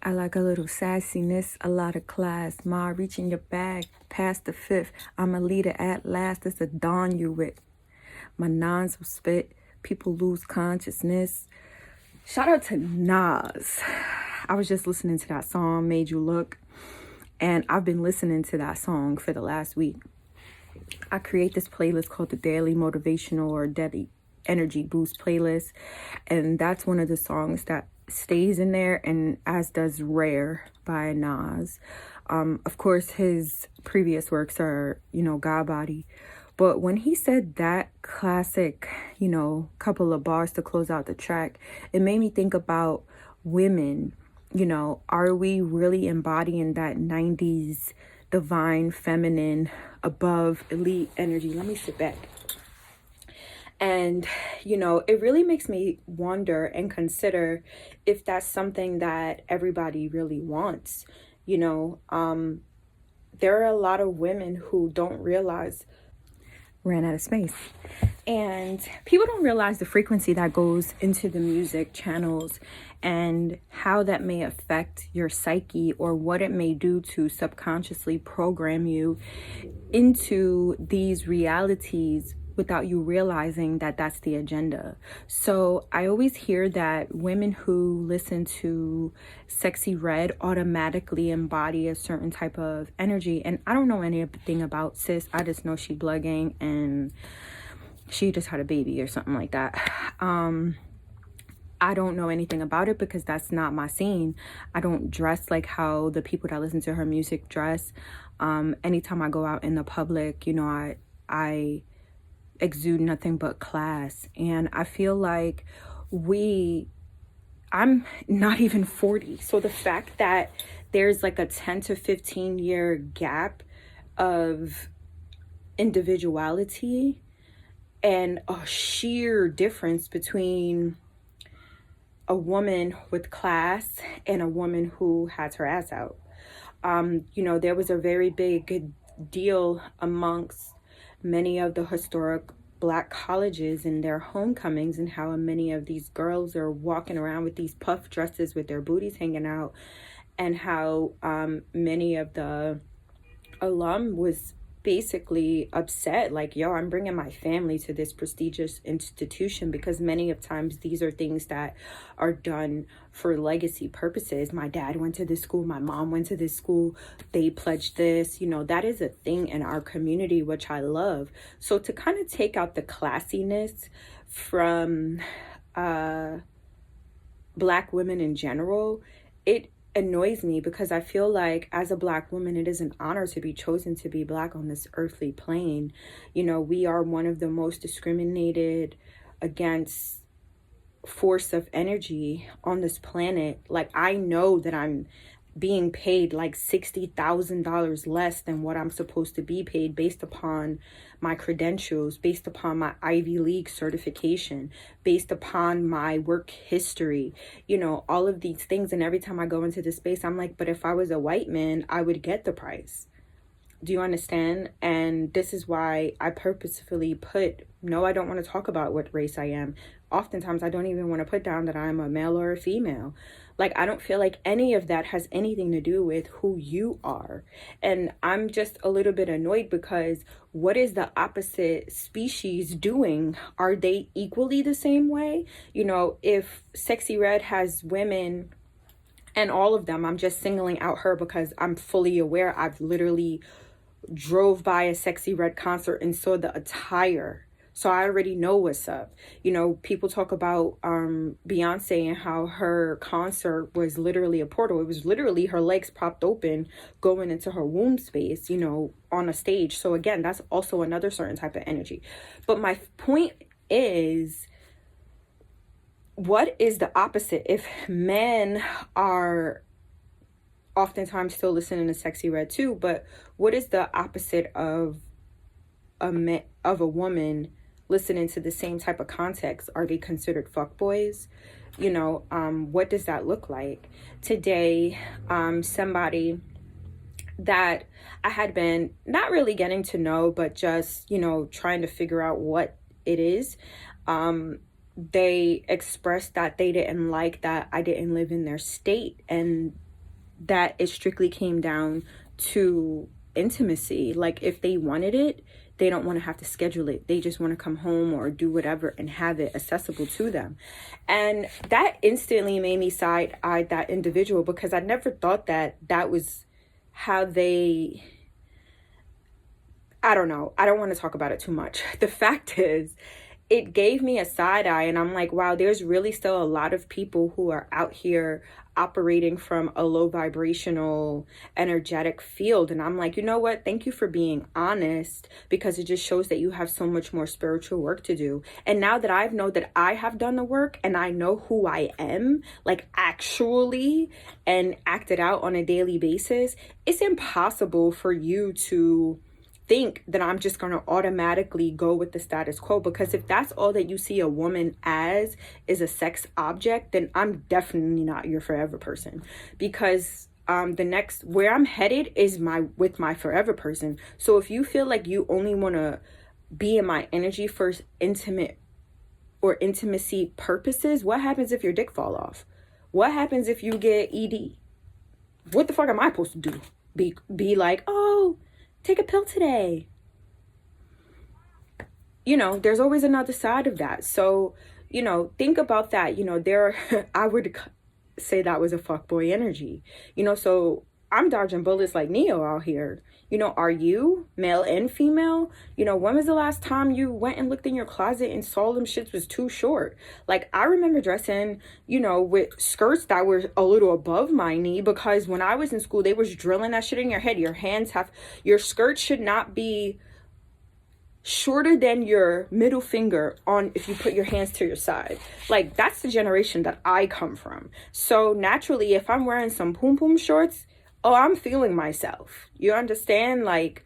I like a little sassiness, a lot of class. Ma, reach in your bag, past the fifth. I'm a leader at last. It's a dawn you with. My nines will spit. People lose consciousness. Shout out to Nas. I was just listening to that song, Made You Look. And I've been listening to that song for the last week. I create this playlist called the Daily Motivational or Daily Energy Boost playlist. And that's one of the songs that stays in there, and as does Rare by Nas. Of course, his previous works are, God Body. But when he said that classic, couple of bars to close out the track, it made me think about women. Are we really embodying that 90s divine, feminine, above, elite energy? Let me sit back. And, it really makes me wonder and consider if that's something that everybody really wants. There are a lot of women who don't realize, ran out of space. And people don't realize the frequency that goes into the music channels and how that may affect your psyche, or what it may do to subconsciously program you into these realities without you realizing that that's the agenda. So I always hear that women who listen to Sexy Red automatically embody a certain type of energy. And I don't know anything about sis. I just know she blogging and she just had a baby or something like that. I don't know anything about it because that's not my scene. I don't dress like how the people that listen to her music dress. Anytime I go out in the public, I exude nothing but class. And I feel like I'm not even 40. So the fact that there's like a 10 to 15 year gap of individuality and a sheer difference between a woman with class and a woman who has her ass out. There was a very big deal amongst many of the historic Black colleges and their homecomings, and how many of these girls are walking around with these puff dresses with their booties hanging out, and how many of the alum was basically upset, like, yo, I'm bringing my family to this prestigious institution, because many of times these are things that are done for legacy purposes. My dad went to this school, my mom went to this school, they pledged this, that is a thing in our community, which I love. So to kind of take out the classiness from Black women in general, it annoys me, because I feel like as a Black woman, it is an honor to be chosen to be Black on this earthly plane. We are one of the most discriminated against force of energy on this planet. Like, I know that I'm being paid like $60,000 less than what I'm supposed to be paid based upon my credentials, based upon my Ivy League certification, based upon my work history, all of these things. And every time I go into this space, I'm like, but if I was a white man, I would get the price. Do you understand? And this is why I purposefully put, no, I don't want to talk about what race I am. Oftentimes, I don't even want to put down that I'm a male or a female. Like, I don't feel like any of that has anything to do with who you are. And I'm just a little bit annoyed, because what is the opposite species doing? Are they equally the same way? If Sexy Red has women, and all of them, I'm just singling out her because I'm fully aware. I've literally drove by a Sexy Red concert and saw the attire. So I already know what's up. People talk about Beyonce and how her concert was literally a portal. It was literally her legs propped open going into her womb space, on a stage. So again, that's also another certain type of energy. But my point is, what is the opposite? If men are oftentimes still listening to Sexy Red too, but what is the opposite of a woman listening to the same type of context? Are they considered fuckboys? What does that look like? Today, somebody that I had been not really getting to know, but just, trying to figure out what it is, they expressed that they didn't like that I didn't live in their state, and that it strictly came down to intimacy. Like, if they wanted it, they don't want to have to schedule it. They just want to come home or do whatever and have it accessible to them. And that instantly made me side-eye that individual, because I never thought that that was how they... I don't know. I don't want to talk about it too much. The fact is, it gave me a side eye, and I'm like, wow, there's really still a lot of people who are out here operating from a low vibrational energetic field. And I'm like, you know what? Thank you for being honest, because it just shows that you have so much more spiritual work to do. And now that I've known that I have done the work and I know who I am, like actually, and acted out on a daily basis, it's impossible for you to think that I'm just going to automatically go with the status quo. Because if that's all that you see a woman as is a sex object, then I'm definitely not your forever person. Because the next where I'm headed is with my forever person. So if you feel like you only want to be in my energy for intimacy purposes, what happens if your dick fall off? What happens if you get ED? What the fuck am I supposed to do? Be like, oh, take a pill today. You know, there's always another side of that. So, you know, think about that. You know, I would say that was a fuckboy energy. You know, so I'm dodging bullets like Neo out here. You know, are you male and female? You know, when was the last time you went and looked in your closet and saw them shits was too short? Like, I remember dressing, you know, with skirts that were a little above my knee, because when I was in school, they was drilling that shit in your head. Your skirt should not be shorter than your middle finger on if you put your hands to your side. Like, that's the generation that I come from. So naturally, if I'm wearing some poom poom shorts, oh, I'm feeling myself. You understand? Like,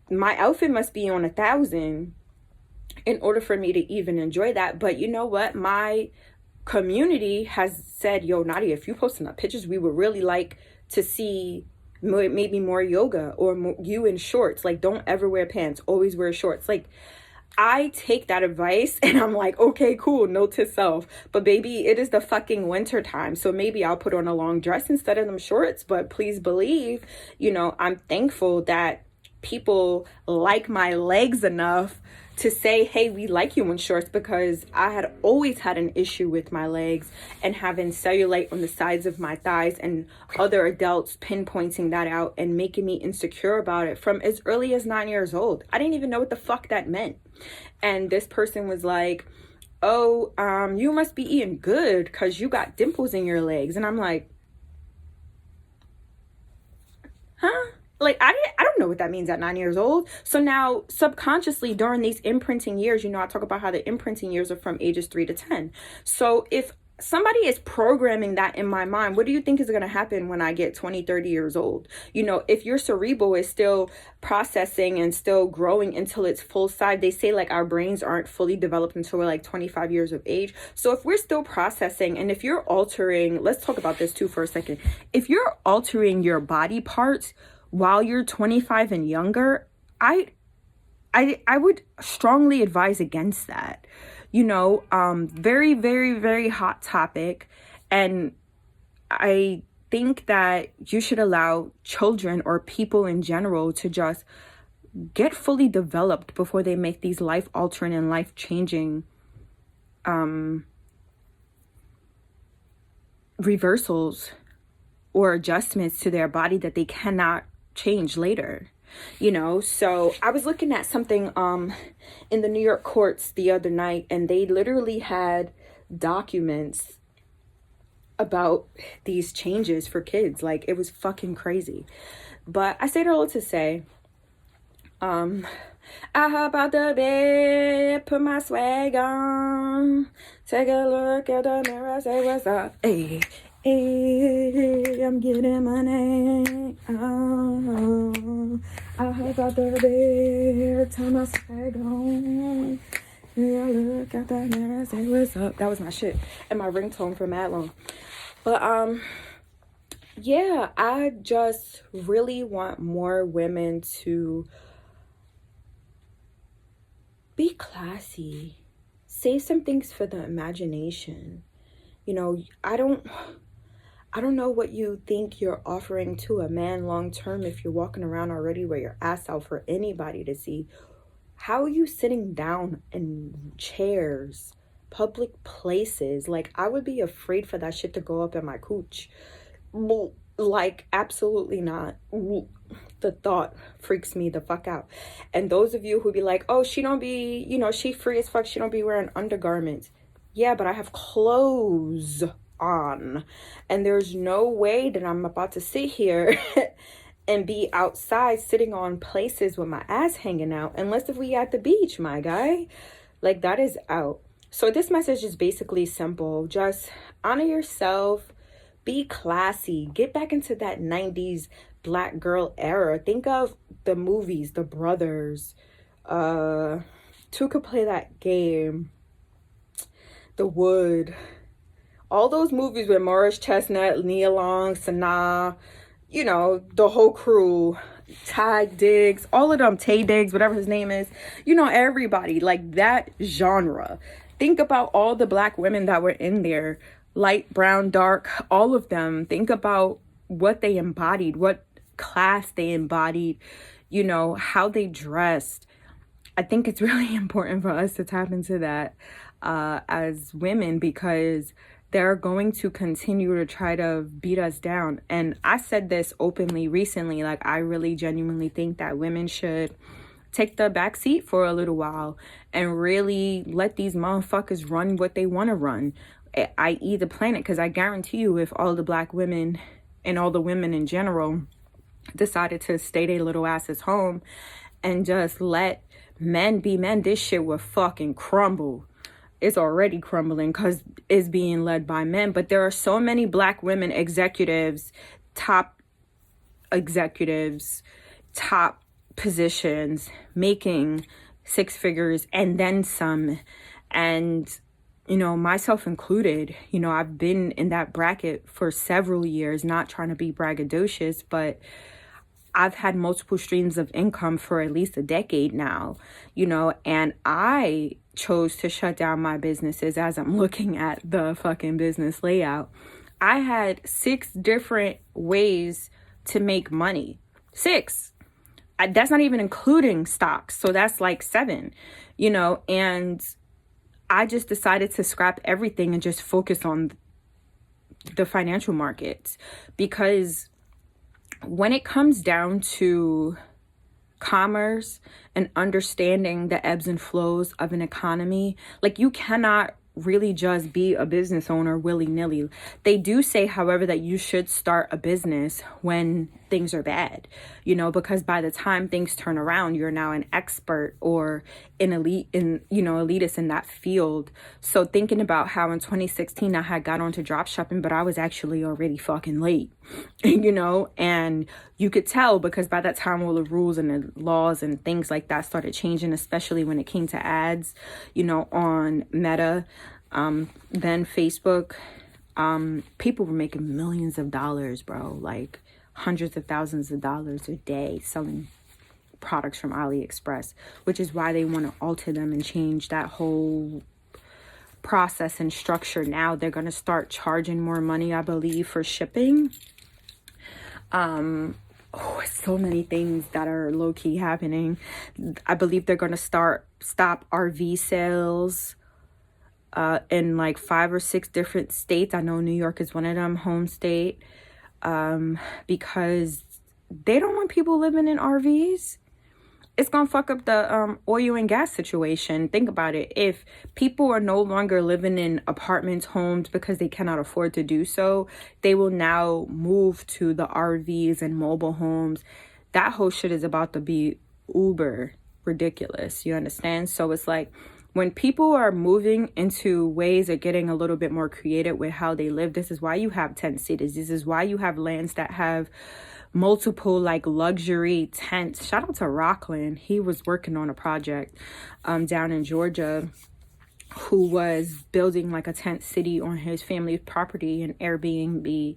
my outfit must be on 1,000 in order for me to even enjoy that. But you know what? My community has said, yo, Nadia, if you posting up pictures, we would really like to see maybe more yoga or you in shorts. Like, don't ever wear pants. Always wear shorts. Like, I take that advice and I'm like, okay, cool, note to self. But baby, it is the fucking winter time. So maybe I'll put on a long dress instead of them shorts. But please believe, you know, I'm thankful that people like my legs enough to say, hey, we like you in shorts, because I had always had an issue with my legs and having cellulite on the sides of my thighs, and other adults pinpointing that out and making me insecure about it from as early as 9 years old. I didn't even know what the fuck that meant. And this person was like, oh, you must be eating good because you got dimples in your legs. And I'm like, huh? Like, I don't know what that means at 9 years old. So now subconsciously during these imprinting years, you know, I talk about how the imprinting years are from ages 3 to 10. So if somebody is programming that in my mind, what do you think is going to happen when I get 20, 30 years old? You know, if your cerebral is still processing and still growing until its full size, they say like our brains aren't fully developed until we're like 25 years of age. So if we're still processing, and if you're altering, let's talk about this too for a second. If you're altering your body parts while you're 25 and younger, I would strongly advise against that. You know, very, very, very hot topic. And I think that you should allow children or people in general to just get fully developed before they make these life-altering and life-changing reversals or adjustments to their body that they cannot change later. You know, so I was looking at something in the New York courts the other night, and they literally had documents about these changes for kids. Like, it was fucking crazy. But I say that all to say, I hop out the bed, put my swag on, take a look at the mirror, say what's up. Hey, hey, I'm getting money. Oh, I hop out the bed, turn my swag on. Yeah, look at the mirror, say what's up. That was my shit and my ringtone for mad long. But yeah, I just really want more women to be classy. Save some things for the imagination. You know, I don't I don't know what you think you're offering to a man long term if you're walking around already with your ass out for anybody to see. How are you sitting down in chairs, public places? Like, I would be afraid for that shit to go up in my cooch. Like, absolutely not. The thought freaks me the fuck out. And those of you who be like, oh, she don't be, she free as fuck, she don't be wearing undergarments. Yeah, but I have clothes on, and there's no way that I'm about to sit here and be outside sitting on places with my ass hanging out, unless if we at the beach, my guy. Like, that is out. So this message is basically simple. Just honor yourself, be classy, get back into that 90s black girl era. Think of the movies, The Brothers, Two Could Play That Game, The Wood, all those movies with Morris Chestnut, Nia Long, Sanaa, the whole crew, Ty Diggs, all of them, Tay Diggs, whatever his name is, everybody, like that genre. Think about all the black women that were in there, light, brown, dark, all of them. Think about what they embodied, what class they embodied, how they dressed. I think it's really important for us to tap into that as women, because they're going to continue to try to beat us down. And I said this openly recently, like, I really genuinely think that women should take the back seat for a little while and really let these motherfuckers run what they want to run, i.e. the planet. Because I guarantee you, if all the black women and all the women in general decided to stay their little asses home and just let men be men, this shit would fucking crumble. It's already crumbling because it's being led by men. But there are so many black women executives, top positions, making six figures and then some. And, myself included, I've been in that bracket for several years, not trying to be braggadocious, but I've had multiple streams of income for at least a decade now, and I chose to shut down my businesses. As I'm looking at the fucking business layout, I had 6 different ways to make money. 6. That's not even including stocks. So that's like 7, and I just decided to scrap everything and just focus on the financial markets, because when it comes down to commerce and understanding the ebbs and flows of an economy, like, you cannot really just be a business owner willy-nilly. They do say, however, that you should start a business when things are bad, because by the time things turn around, you're now an expert or an elitist in that field. So thinking about how in 2016 I had got onto drop shopping, but I was actually already fucking late, and you could tell because by that time all the rules and the laws and things like that started changing, especially when it came to ads, on Meta, then Facebook. People were making millions of dollars, bro, like hundreds of thousands of dollars a day selling products from AliExpress, which is why they want to alter them and change that whole process and structure. Now they're going to start charging more money, I believe, for shipping. So many things that are low-key happening. I believe they're going to stop RV sales in like 5 or 6 different states. I know New York is one of them, home state, because they don't want people living in RVs. It's gonna fuck up the oil and gas situation. Think about it. If people are no longer living in apartments, homes, because they cannot afford to do so, they will now move to the RVs and mobile homes. That whole shit is about to be uber ridiculous. You understand? So it's like, when people are moving into ways of getting a little bit more creative with how they live, this is why you have tent cities. This is why you have lands that have multiple like luxury tents. Shout out to Rockland. He was working on a project down in Georgia, who was building like a tent city on his family's property and Airbnb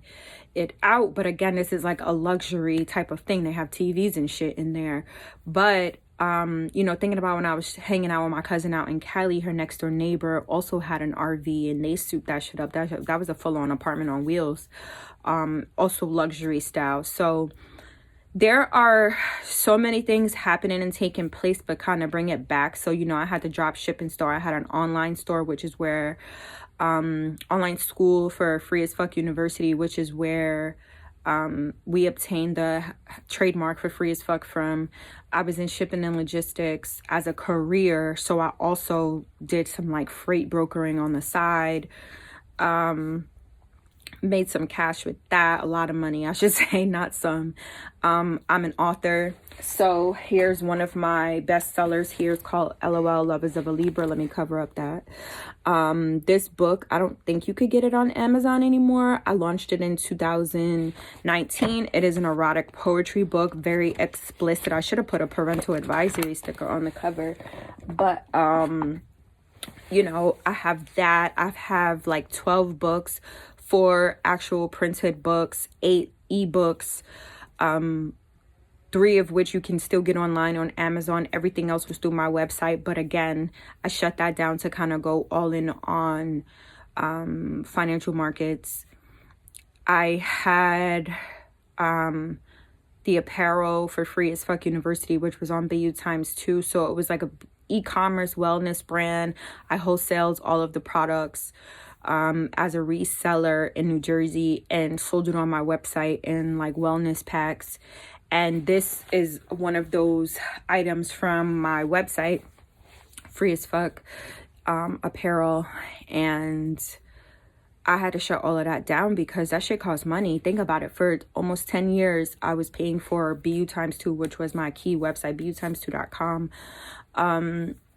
it out. But again, this is like a luxury type of thing. They have TVs and shit in there. But You know, thinking about when I was hanging out with my cousin out in Cali, her next door neighbor also had an RV and they souped that shit up. That was a full-on apartment on wheels. Also luxury style. So there are so many things happening and taking place, but kind of bring it back. So, you know, I had the drop shipping store. I had an online store, which is where online school for Free as Fuck University, which is where we obtained the trademark for Free as Fuck from. I was in shipping and logistics as a career, so I also did some like freight brokering on the side. Made some cash with that, a lot of money I should say, not some. I'm an author, so here's one of my bestsellers here. It's called LOL, Love is of a Libra. Let me cover up that. This book, I don't think you could get it on Amazon anymore. I launched it in 2019. It is an erotic poetry book, very explicit. I should have put a parental advisory sticker on the cover, but you know, I have that. I have like 12 books, 4 actual printed books, 8 ebooks, 3 of which you can still get online on Amazon. Everything else was through my website. But again, I shut that down to kind of go all in on financial markets. I had the apparel for Free as Fuck University, which was on BU times 2. So it was like a e-commerce wellness brand. I wholesaled all of the products as a reseller in New Jersey and sold it on my website in like wellness packs. And this is one of those items from my website, Free as Fuck apparel. And I had to shut all of that down because that shit costs money. Think about it. For almost 10 years, I was paying for BU times 2, which was my key website, BUtimes2.com.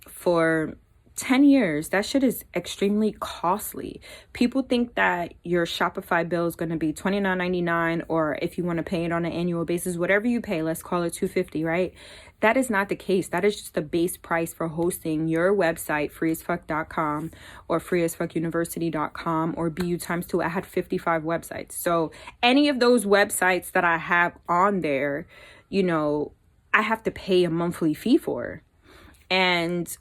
For 10 years, that shit is extremely costly. People think that your Shopify bill is going to be $29.99, or if you want to pay it on an annual basis, whatever you pay, let's call it $250, right? That is not the case. That is just the base price for hosting your website, freeasfuck.com or freeasfuckuniversity.com or BU times 2. I had 55 websites. So any of those websites that I have on there, you know, I have to pay a monthly fee for. And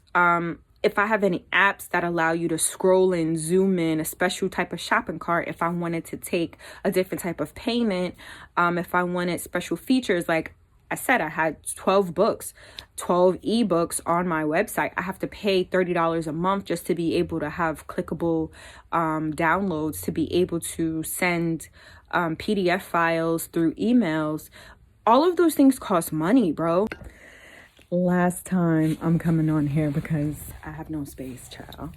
if I have any apps that allow you to scroll and zoom in, a special type of shopping cart, if I wanted to take a different type of payment, if I wanted special features, like I said, I had 12 books, 12 ebooks on my website. I have to pay $30 a month just to be able to have clickable downloads, to be able to send PDF files through emails. All of those things cost money, bro. Last time I'm coming on here because I have no space, child.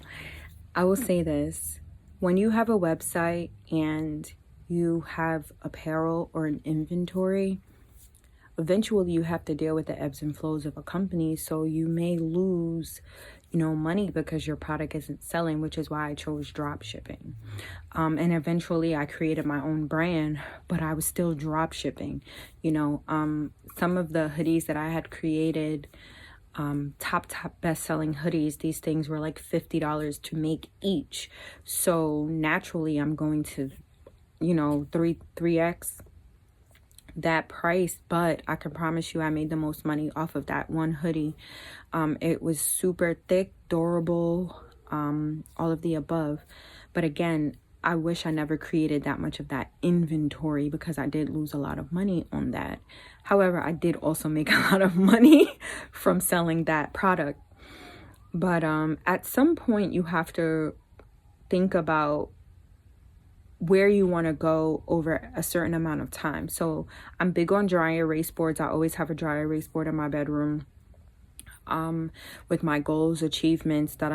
I will say this. When you have a website and you have apparel or an inventory, eventually you have to deal with the ebbs and flows of a company. So you may lose, you know, money because your product isn't selling, which is why I chose drop shipping. And eventually I created my own brand, but I was still drop shipping. You know, some of the hoodies that I had created, top best-selling hoodies, these things were like $50 to make each. So naturally I'm going to, you know, 3x that price, but I can promise you I made the most money off of that one hoodie. It was super thick, durable, all of the above. But again, I wish I never created that much of that inventory because I did lose a lot of money on that. However, I did also make a lot of money from selling that product. But at some point you have to think about where you want to go over a certain amount of time. So I'm big on dry erase boards. I always have a dry erase board in my bedroom with my goals, achievements, and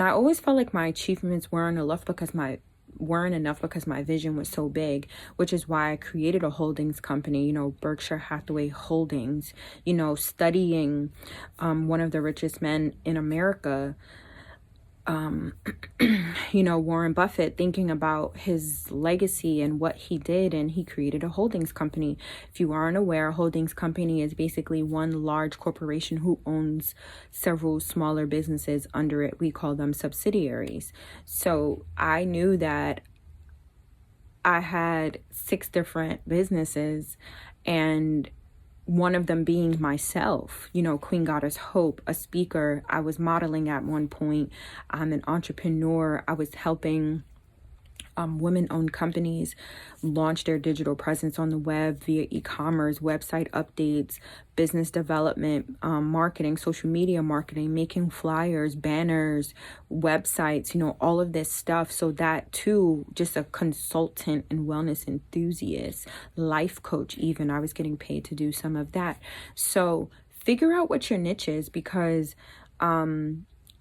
I always felt like my achievements weren't enough because my vision was so big, which is why I created a holdings company, you know, Berkshire Hathaway Holdings, you know, studying one of the richest men in America, you know, Warren Buffett, thinking about his legacy and what he did, and he created a holdings company. If you aren't aware, a holdings company is basically one large corporation who owns several smaller businesses under it. We call them subsidiaries. So I knew that I had 6 different businesses, and one of them being myself, you know, Queen Goddess Hope, a speaker. I was modeling at one point. I'm an entrepreneur. I was helping women-owned companies launch their digital presence on the web via e-commerce, website updates, business development, marketing, social media marketing, making flyers, banners, websites, you know, all of this stuff. So that too, just a consultant and wellness enthusiast, life coach even, I was getting paid to do some of that. So figure out what your niche is, because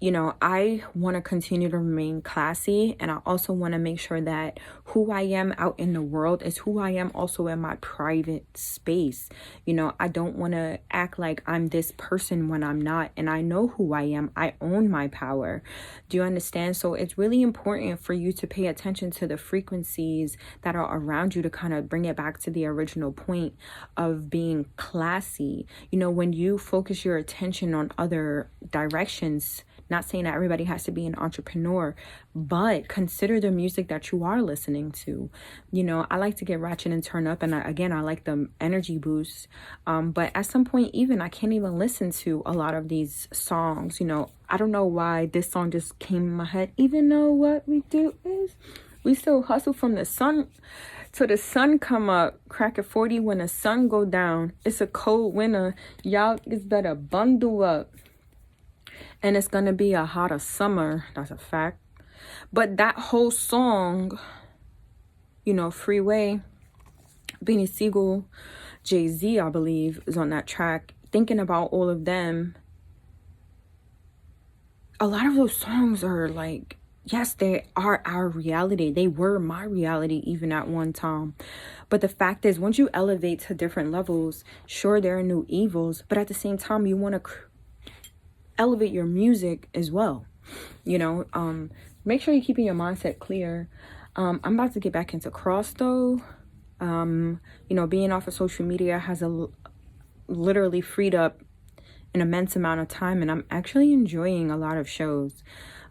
you know, I want to continue to remain classy, and I also want to make sure that who I am out in the world is who I am also in my private space. You know, I don't want to act like I'm this person when I'm not, and I know who I am. I own my power. Do you understand? So it's really important for you to pay attention to the frequencies that are around you to kind of bring it back to the original point of being classy. You know, when you focus your attention on other directions, not saying that everybody has to be an entrepreneur, but consider the music that you are listening to. You know, I like to get ratchet and turn up, and I like the energy boost. But at some point, even I can't even listen to a lot of these songs. You know, I don't know why this song just came in my head. Even though what we do is we still hustle from the sun till the sun come up. Crack at 40 when the sun go down. It's a cold winter. Y'all is better bundle up. And it's going to be a hotter summer. That's a fact. But that whole song, you know, Freeway, Beanie Siegel, Jay-Z, I believe, is on that track. Thinking about all of them, a lot of those songs are like, yes, they are our reality. They were my reality even at one time. But the fact is, once you elevate to different levels, sure, there are new evils. But at the same time, you want to elevate your music as well. You know, make sure you're keeping your mindset clear. I'm about to get back into cross though. You know, being off of social media has literally freed up an immense amount of time, and I'm actually enjoying a lot of shows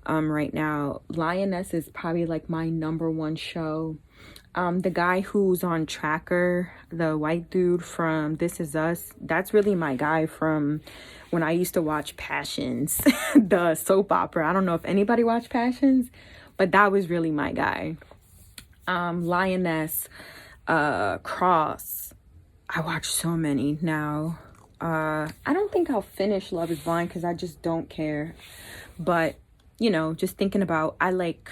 right now. Lioness is probably like my #1 show. The guy who's on Tracker, the white dude from This Is Us, that's really my guy from when I used to watch Passions, the soap opera. I don't know if anybody watched Passions, but that was really my guy. Lioness, Cross. I watch so many now. I don't think I'll finish Love is Blind because I just don't care. But, you know, just thinking about, I like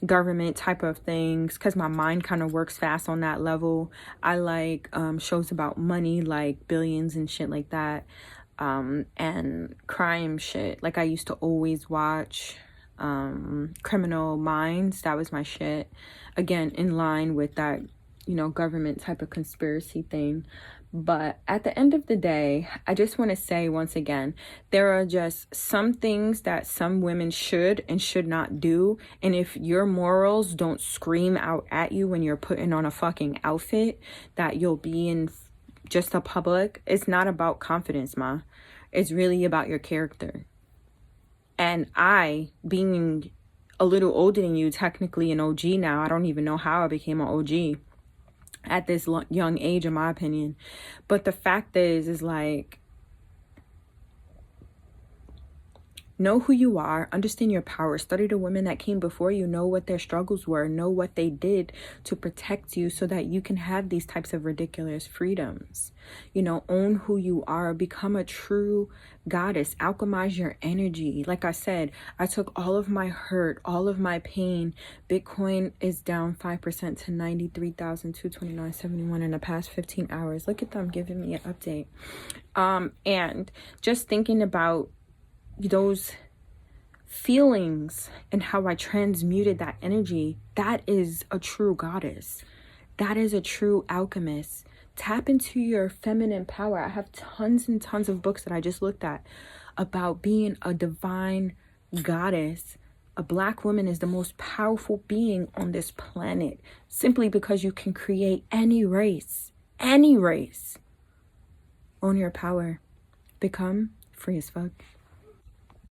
government type of things because my mind kind of works fast on that level. I like shows about money, like Billions and shit like that, and crime shit. Like I used to always watch Criminal Minds. That was my shit. Again, in line with that, you know, government type of conspiracy thing. But at the end of the day, I just want to say once again, there are just some things that some women should and should not do. And if your morals don't scream out at you when you're putting on a fucking outfit that you'll be in just a public, it's not about confidence, ma. It's really about your character. And I, being a little older than you, technically an OG now, I don't even know how I became an OG at this young age, in my opinion. But the fact is like, know who you are, understand your power, study the women that came before you, know what their struggles were, know what they did to protect you so that you can have these types of ridiculous freedoms. You know, own who you are, become a true goddess, alchemize your energy. Like I said, I took all of my hurt, all of my pain. Bitcoin is down 5% to 93,229.71 in the past 15 hours. Look at them giving me an update. And just thinking about those feelings and how I transmuted that energy, that is a true goddess. That is a true alchemist. Tap into your feminine power. I have tons and tons of books that I just looked at about being a divine goddess. A black woman is the most powerful being on this planet simply because you can create any race. Own your power. Become free as fuck.